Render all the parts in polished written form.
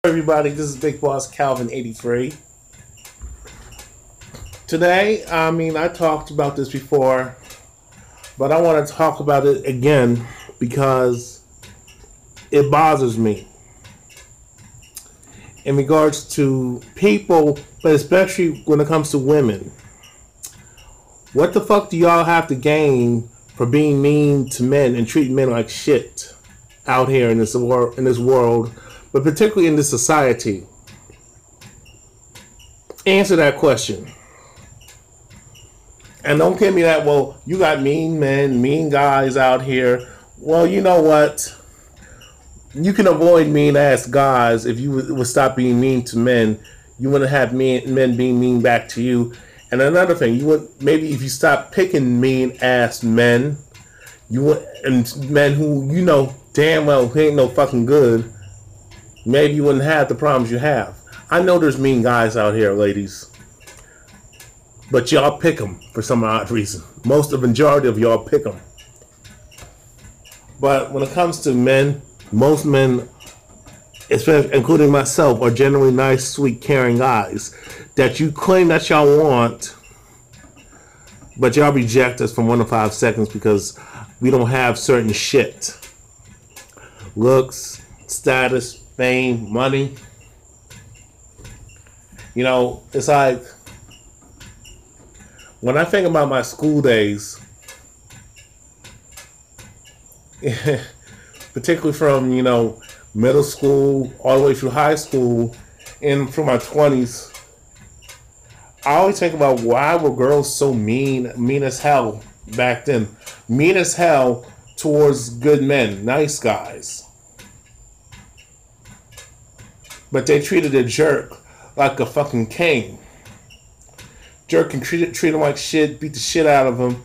Everybody, this is Big Boss Calvin 83. Today, I talked about this before, but I want to talk about it again because it bothers me in regards to people, but especially when it comes to women. What the fuck do y'all have to gain for being mean to men and treating men like shit out here in this world, but particularly in this society? Answer that question. And don't give me that, well, you got mean men, mean guys out here. Well, you know what? You can avoid mean ass guys if you would stop being mean to men. You wouldn't have men being mean back to you. And another thing, you would maybe if you stop picking mean ass men, you would, and men who you know damn well ain't no fucking good, maybe you wouldn't have the problems you have. I know there's mean guys out here, ladies, but y'all pick them for some odd reason. The majority of y'all pick them. But when it comes to men, most men, especially including myself, are generally nice, sweet, caring guys that you claim that y'all want, but y'all reject us from 1 to 5 seconds because we don't have certain shit. Looks, status, fame, money. You know, it's like when I think about my school days, particularly from, middle school all the way through high school and through my 20s, I always think about why were girls so mean as hell back then. Mean as hell towards good men, nice guys. But they treated a jerk like a fucking king. Jerk can treat him like shit, beat the shit out of him,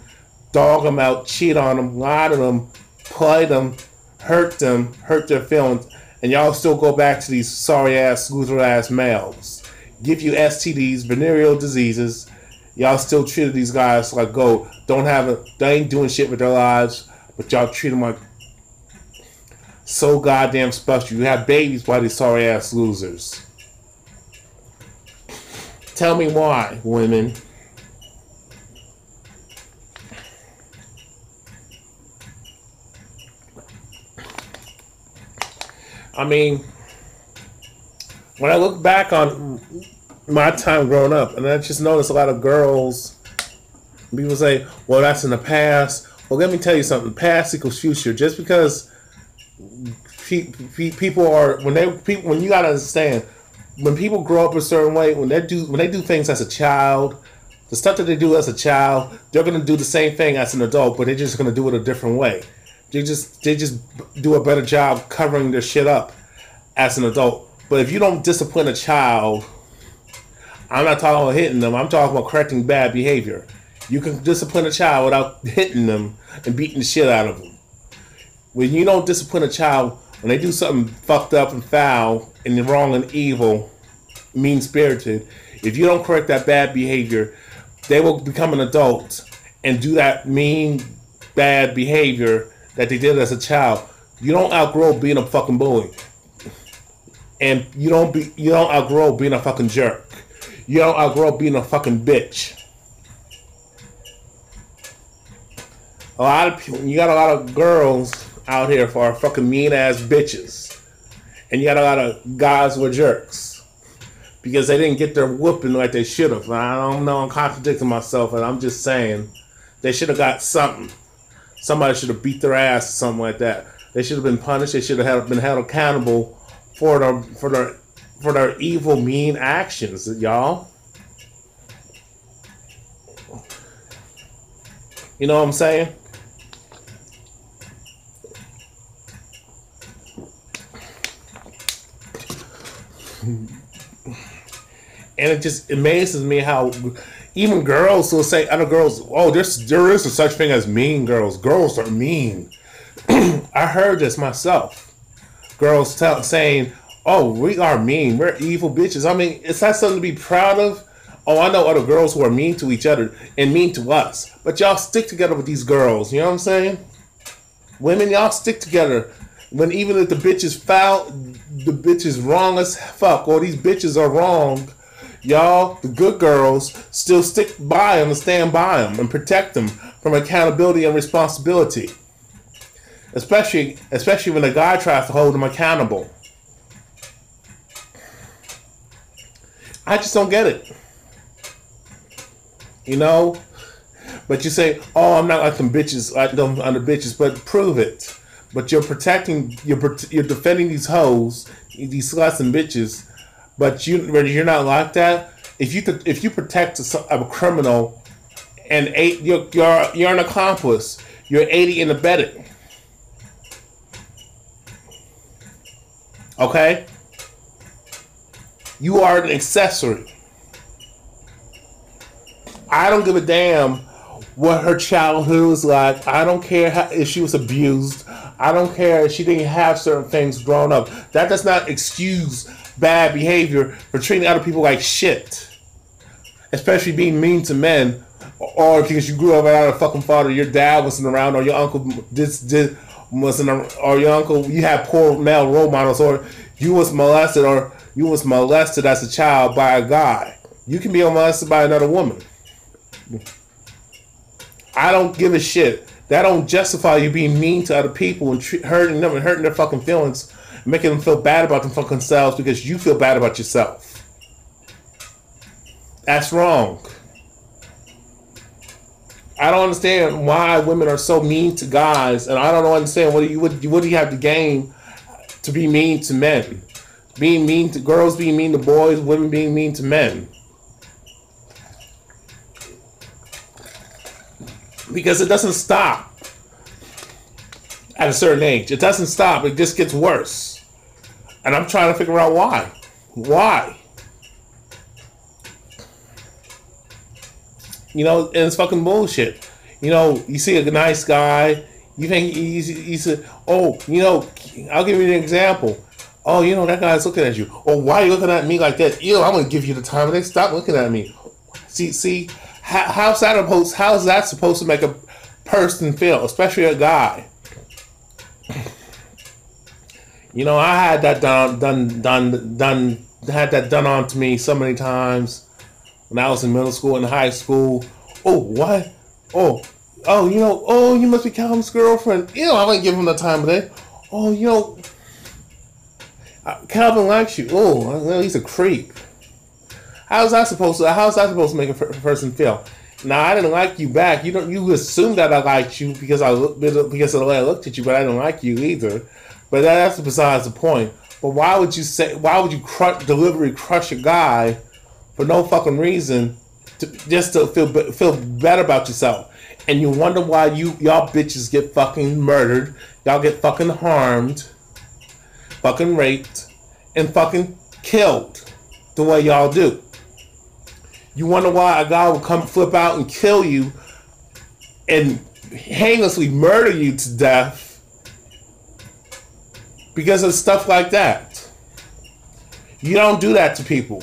dog him out, cheat on him, lie to them, play them, hurt their feelings, and y'all still go back to these sorry ass, loser ass males. Give you STDs, venereal diseases. Y'all still treated these guys like gold. They ain't doing shit with their lives, but y'all treat them like so goddamn special. You have babies by these sorry ass losers. Tell me why, women. When I look back on my time growing up, and I just noticed a lot of girls, people say, well, that's in the past. Well, let me tell you something. Past equals future. Just because people are, when you gotta understand, when people grow up a certain way, when they do things as a child, the stuff that they do as a child, they're gonna do the same thing as an adult, but they're just gonna do it a different way. They just do a better job covering their shit up as an adult. But if you don't discipline a child, I'm not talking about hitting them, I'm talking about correcting bad behavior. You can discipline a child without hitting them and beating the shit out of them. When you don't discipline a child, when they do something fucked up and foul and wrong and evil, mean-spirited, if you don't correct that bad behavior, they will become an adult and do that mean, bad behavior that they did as a child. You don't outgrow being a fucking bully. And you don't outgrow being a fucking jerk. You don't outgrow being a fucking bitch. You got a lot of girls out here for are fucking mean ass bitches. And you got a lot of guys who are jerks. Because they didn't get their whooping like they should have. I don't know, I'm contradicting myself, and I'm just saying they should have got something. Somebody should have beat their ass or something like that. They should have been punished. They should have been held accountable for their evil, mean actions, y'all. You know what I'm saying? And it just amazes me how even girls will say, other girls, oh, there is a such thing as mean girls. Girls are mean. I heard this myself. Girls saying, oh, we are mean. We're evil bitches. It's not something to be proud of. Oh, I know other girls who are mean to each other and mean to us. But y'all stick together with these girls. You know what I'm saying? Women, y'all stick together when even if the bitch is foul, the bitch is wrong as fuck, or these bitches are wrong, y'all, the good girls, still stick by them and stand by them and protect them from accountability and responsibility. Especially when a guy tries to hold them accountable. I just don't get it. You know? But you say, oh, I'm not like them bitches, like them other bitches, but prove it. But you're defending these hoes, these sluts and bitches, but you're not like that. If you protect a criminal, and you're an accomplice, you're aiding and abetting. Okay? You are an accessory. I don't give a damn what her childhood was like. I don't care if she was abused. I don't care if she didn't have certain things growing up. That does not excuse bad behavior for treating other people like shit. Especially being mean to men. Or because you grew up without a fucking father, your dad wasn't around, or your uncle wasn't around, or your uncle, you had poor male role models, or you was molested as a child by a guy. You can be molested by another woman. I don't give a shit. That don't justify you being mean to other people and hurting them and hurting their fucking feelings, making them feel bad about them fucking selves because you feel bad about yourself. That's wrong. I don't understand why women are so mean to guys, and I don't understand what do you have to gain to be mean to men. Being mean to girls, being mean to boys, women being mean to men. Because it doesn't stop at a certain age. It doesn't stop. It just gets worse. And I'm trying to figure out why. Why? You know, and it's fucking bullshit. You know, you see a nice guy, you think you say, oh, you know, I'll give you an example. Oh, you know, that guy's looking at you. Oh, why are you looking at me like that? Ew, I'm going to give you the time of day. Stop looking at me. See, how's that supposed to make a person feel, especially a guy? You know, I had that done on to me so many times when I was in middle school and high school. Oh, what? Oh, you know, oh, you must be Calvin's girlfriend. You know, I wouldn't give him the time of day. Oh, you know, Calvin likes you. Oh, well, he's a creep. How's that supposed to make a person feel? Now, I didn't like you back. You assumed that I liked you because of the way I looked at you, but I didn't like you either. But that's besides the point. But why would you deliberately crush a guy for no fucking reason, just to feel better about yourself? And you wonder why y'all bitches get fucking murdered, y'all get fucking harmed, fucking raped, and fucking killed the way y'all do. You wonder why a guy will come flip out and kill you and heinously murder you to death because of stuff like that. You don't do that to people.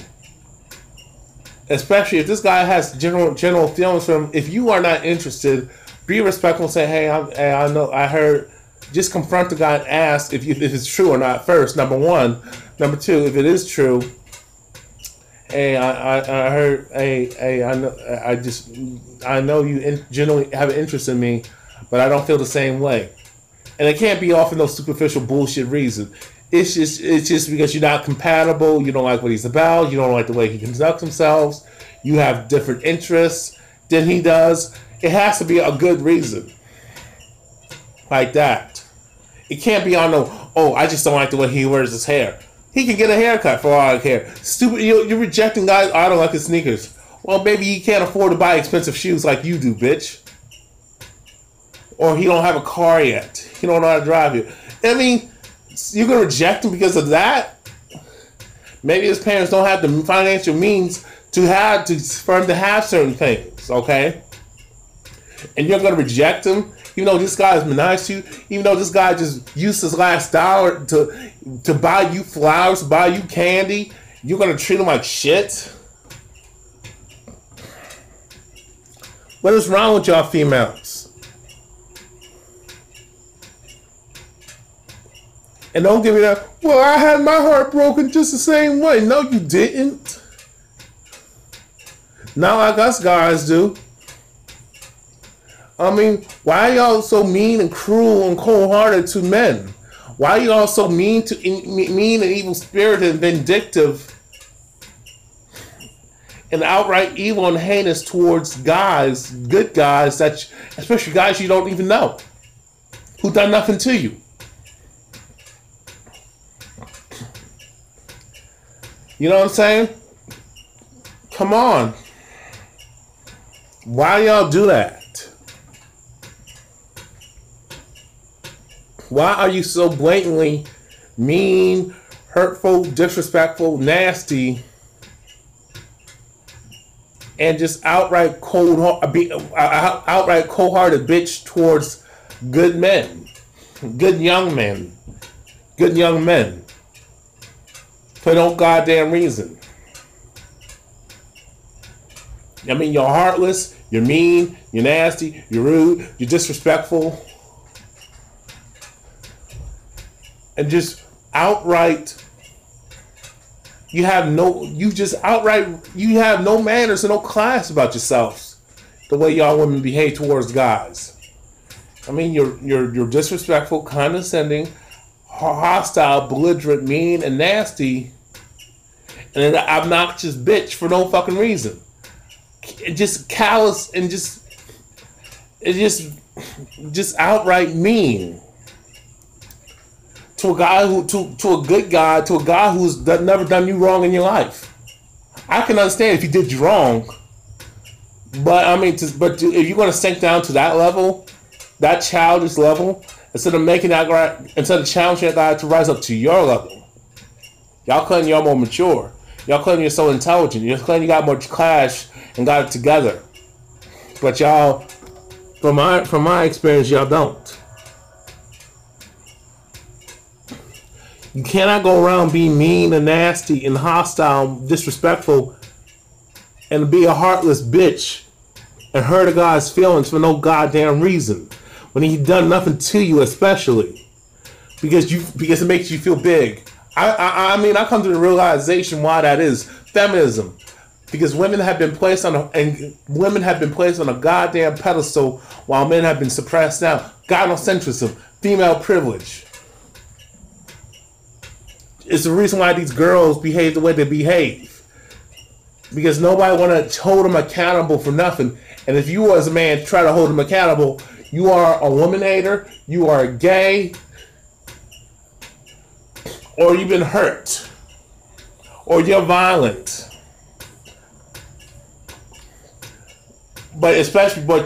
Especially if this guy has general feelings for him. If you are not interested, be respectful and say, hey, I heard. Just confront the guy and ask if it's true or not first, number one. Number two, if it is true, hey, I heard, hey, I know you generally have an interest in me, but I don't feel the same way. And it can't be off of no superficial bullshit reason. It's just because you're not compatible, you don't like what he's about, you don't like the way he conducts himself, you have different interests than he does. It has to be a good reason. Like that. It can't be on I just don't like the way he wears his hair. He can get a haircut for all I care. Stupid, you're rejecting guys, I don't like his sneakers. Well, maybe he can't afford to buy expensive shoes like you do, bitch. Or he don't have a car yet. He don't know how to drive it. I mean, you're going to reject him because of that? Maybe his parents don't have the financial means for him to have certain things, okay? And you're going to reject him? Even though this guy has been nice to you, even though this guy just used his last dollar to buy you flowers, buy you candy, you're going to treat him like shit? What is wrong with y'all females? And don't give me that, well, I had my heart broken just the same way. No, you didn't. Not like us guys do. I mean, why are y'all so mean and cruel and cold-hearted to men? Why are y'all so mean and evil-spirited and vindictive and outright evil and heinous towards guys, good guys, especially guys you don't even know, who done nothing to you? You know what I'm saying? Come on. Why y'all do that? Why are you so blatantly mean, hurtful, disrespectful, nasty, and just outright cold-hearted bitch towards good men, good young men, for no goddamn reason? I mean, you're heartless, you're mean, you're nasty, you're rude, you're disrespectful, and just outright, you have no manners and no class about yourselves. The way y'all women behave towards guys. I mean, you're disrespectful, condescending, hostile, belligerent, mean, and nasty, and an obnoxious bitch for no fucking reason. Just callous and just outright mean to a guy to a good guy, to a guy who's never done you wrong in your life. I can understand if he did you wrong, but I mean, if you're gonna sink down to that level, that childish level, instead of challenging that guy to rise up to your level, y'all claim you're more mature. Y'all claim you're so intelligent. Y'all claim you got more class and got it together. But y'all, from my experience, y'all don't. You cannot go around being mean and nasty and hostile, disrespectful, and be a heartless bitch and hurt a guy's feelings for no goddamn reason when he done nothing to you, especially because it makes you feel big. I mean, I come to the realization why that is feminism, because women have been placed on a goddamn pedestal while men have been suppressed down. Gynocentrism, female privilege. It's the reason why these girls behave the way they behave, because nobody want to hold them accountable for nothing. And if you as a man try to hold them accountable, you are a woman hater, you are gay, or you've been hurt, or you're violent. But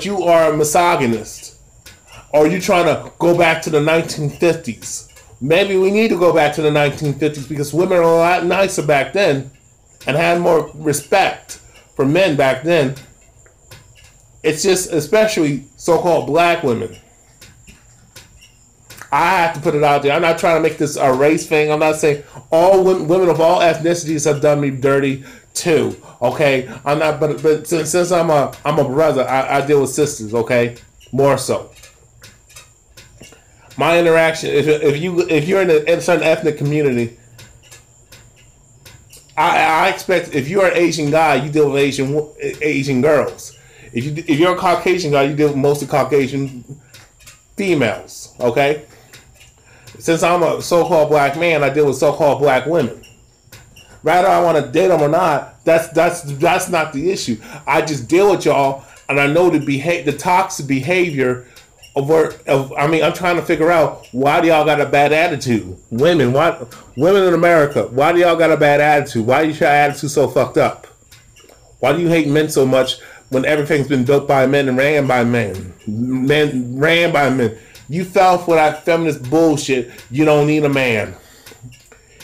you are a misogynist, or you trying to go back to the 1950s. Maybe we need to go back to the 1950s because women were a lot nicer back then and had more respect for men back then. It's just, especially so-called black women. I have to put it out there. I'm not trying to make this a race thing. I'm not saying all women of all ethnicities have done me dirty too. Okay, I'm not. But since I'm a brother, I deal with sisters. Okay, more so. My interaction, if you're in a certain ethnic community, I expect if you're an Asian guy, you deal with Asian girls. If you're a Caucasian guy, you deal with mostly Caucasian females. Okay. Since I'm a so-called black man, I deal with so-called black women. Whether I want to date them or not, that's not the issue. I just deal with y'all, and I know the toxic behavior I'm trying to figure out, why do y'all got a bad attitude? Women in America, why do y'all got a bad attitude? Why is your attitude so fucked up? Why do you hate men so much when everything's been built by men and ran by men? Men ran by men. You fell for that feminist bullshit. You don't need a man.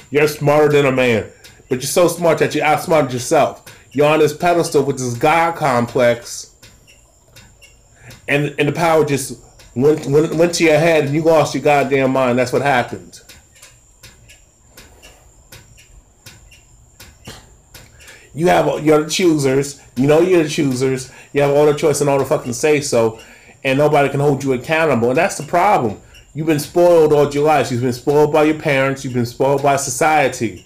You're smarter than a man. But you're so smart that you outsmarted yourself. You're on this pedestal with this God complex. And the power just went to your head and you lost your goddamn mind. That's what happened. You have you're the choosers. You know you're the choosers. You have all the choice and all the fucking say so, and nobody can hold you accountable. And that's the problem. You've been spoiled all your life. You've been spoiled by your parents. You've been spoiled by society.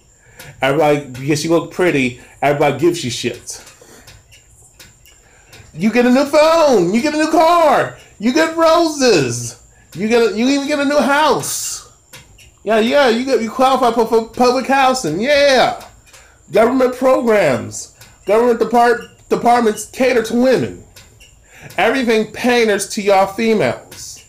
Everybody, because you look pretty, everybody gives you shit. You get a new phone. You get a new car. You get roses. You even get a new house. Yeah. You qualify for public housing. Yeah. Government programs. Government departments cater to women. Everything panders to y'all females.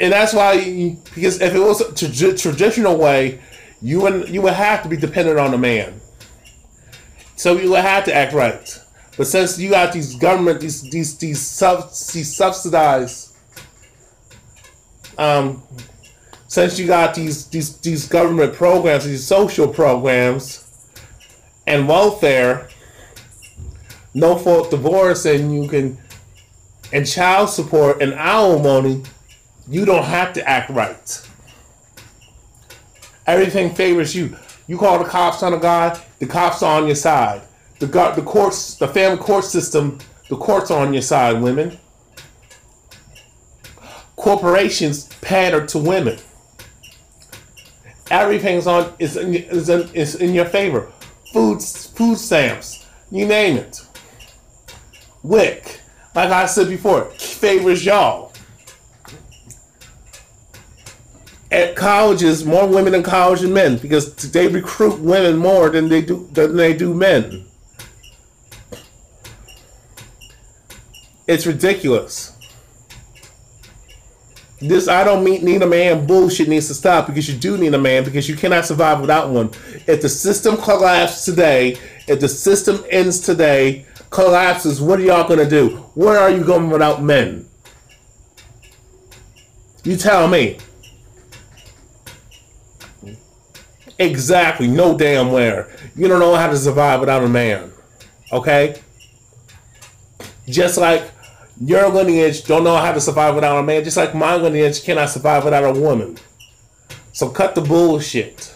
And that's why, because if it was a traditional way, you would have to be dependent on a man. So you would have to act right. But since you got these government, these subsidized, since you got these government programs, these social programs, and welfare, no fault divorce, and child support and alimony, you don't have to act right. Everything favors you. You call the cops on a guy, the cops are on your side. The courts, the family court system, the courts are on your side, women. Corporations pander to women. Everything's is in your favor. Food stamps, you name it. WIC, like I said before, favors y'all. At colleges, more women in college than men, because they recruit women more than they do men. It's ridiculous. This "I don't need a man" bullshit needs to stop, because you do need a man, because you cannot survive without one. If the system collapses today, if the system ends today, collapses, what are y'all gonna do? Where are you going without men? You tell me. Exactly, no damn where. You don't know how to survive without a man. Okay? Just like your lineage don't know how to survive without a man, just like my lineage cannot survive without a woman. So cut the bullshit.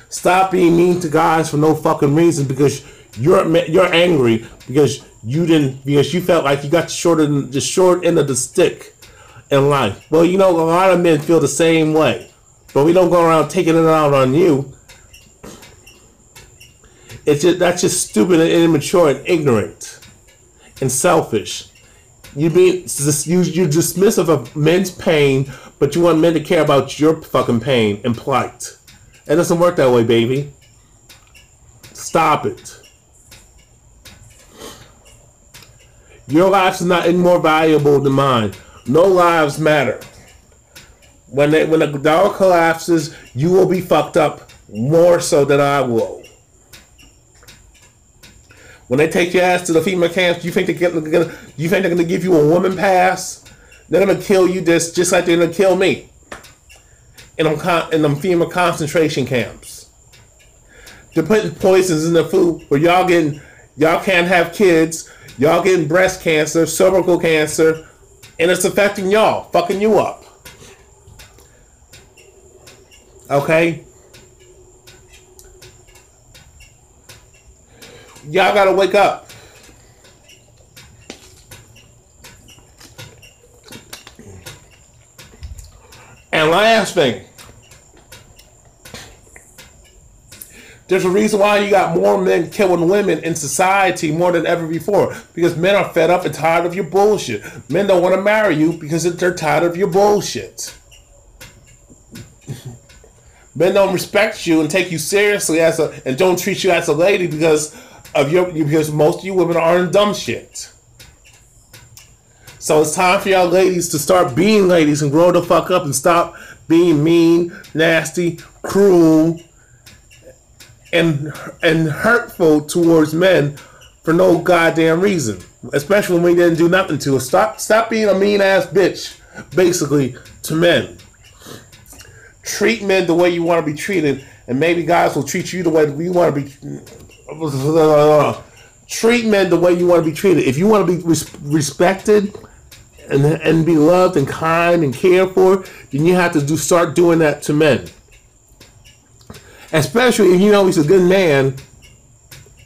Stop being mean to guys for no fucking reason, because you're angry because you felt like you got the short end of the stick in life. Well, a lot of men feel the same way. But we don't go around taking it out on you. That's just stupid and immature and ignorant and selfish. You're dismissive of men's pain, but you want men to care about your fucking pain and plight. It doesn't work that way, baby. Stop it. Your lives are not any more valuable than mine. No lives matter. When the dollar collapses, you will be fucked up more so than I will. When they take your ass to the FEMA camps, you think they're gonna give you a woman pass? They're gonna kill you just like they're gonna kill me in them FEMA concentration camps. They're putting poisons in the food where y'all can't have kids. Y'all getting breast cancer, cervical cancer, and it's affecting y'all, fucking you up. Okay? Y'all gotta wake up. And last thing, there's a reason why you got more men killing women in society more than ever before. Because men are fed up and tired of your bullshit. Men don't want to marry you because they're tired of your bullshit. Men don't respect you and take you seriously and don't treat you as a lady because most of you women are in dumb shit. So it's time for y'all ladies to start being ladies and grow the fuck up and stop being mean, nasty, cruel, and hurtful towards men for no goddamn reason. Especially when we didn't do nothing to us. Stop being a mean ass bitch, basically, to men. Treat men the way you want to be treated, and maybe guys will treat you the way we want to be. Treat men the way you want to be treated. If you want to be respected and be loved and kind and cared for, then you have to start doing that to men. Especially if you know he's a good man,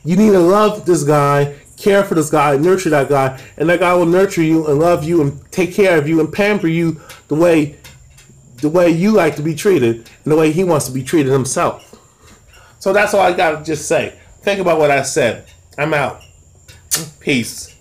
you need to love this guy, care for this guy, nurture that guy, and that guy will nurture you and love you and take care of you and pamper you the way you like to be treated and the way he wants to be treated himself. So that's all I gotta just say. Think about what I said. I'm out. Peace.